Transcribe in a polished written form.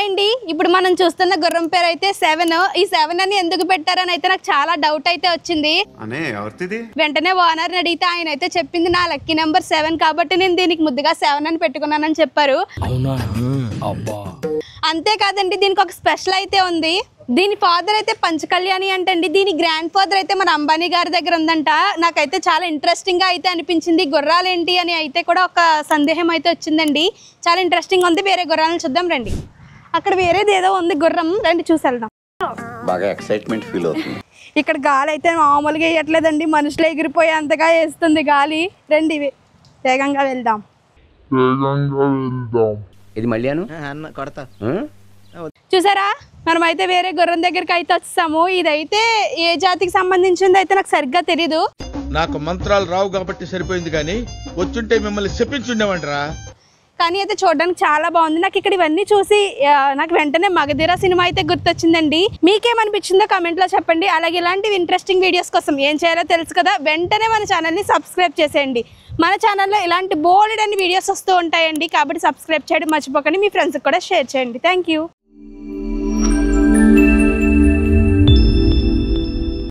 అండి ఇప్పుడు మనం చూస్తున్న గుర్రం పేరు అయితే 7. ఈ 7 అని ఎందుకు పెట్టారని అయితే నాకు చాలా డౌట్ అయితే వచ్చింది. వెంటనే ఓనర్ ని అడిగితే ఆయన అయితే చెప్పింది నా లక్కీ నెంబర్ 7 కాబట్టి నేను దీనికి ముద్దుగా 7 అని పెట్టుకున్నానని చెప్పారు. అంతేకాదండి దీనికి ఒక స్పెషల్ అయితే ఉంది. దీని ఫాదర్ అయితే పంచకళ్యాణి అంటండి. దీని గ్రాండ్ ఫాదర్ అయితే మన అంబానీ గారి దగ్గర ఉందంట. నాకైతే చాలా ఇంట్రెస్టింగ్ గా అయితే అనిపించింది. గుర్రాలు ఏంటి అని అయితే కూడా ఒక సందేహం అయితే వచ్చిందండి. చాలా ఇంట్రెస్టింగ్ ఉంది. వేరే గుర్రాలను చూద్దాం రండి. అక్కడ వేరేది ఏదో ఉంది గుర్రం, రండి చూసి వెళ్దాం. బాగా ఎక్సైట్మెంట్ ఫీల్ అవుతుంది. ఇక్కడ గాలి అయితే మామూలుగా వేయట్లేదండి, మనుషులు ఎగిరిపోయే అంతగా వేస్తుంది గాలి. రండి వేగంగా వెళ్దాం. ఇది మళ్ళీ కొడతా. చూసారా మనమైతే వేరే గుర్రం దగ్గరికి అయితే వచ్చాము. ఇదైతే ఏ జాతికి సంబంధించింది అయితే నాకు సరిగ్గా తెలీదు. నాకు మంత్రాలు రావు కాబట్టి సరిపోయింది, కానీ వచ్చుంటే మిమ్మల్ని చెప్పించుండేవంటరా. కానీ అయితే చూడడానికి చాలా బాగుంది. నాకు ఇక్కడ ఇవన్నీ చూసి నాకు వెంటనే మగధీర సినిమా అయితే గుర్తొచ్చిందండి. మీకేమనిపించిందో కామెంట్ లో చెప్పండి. అలాగే ఇలాంటి ఇంట్రెస్టింగ్ వీడియోస్ కోసం ఏం చేయాలో తెలుసు కదా, వెంటనే మన ఛానల్ని సబ్స్క్రైబ్ చేసేయండి. మన ఛానల్లో ఇలాంటి బోల్డ్ అన్ని వీడియోస్ వస్తూ ఉంటాయండి, కాబట్టి సబ్స్క్రైబ్ చేయడం మర్చిపోకండి. మీ ఫ్రెండ్స్కి కూడా షేర్ చేయండి. Thank you.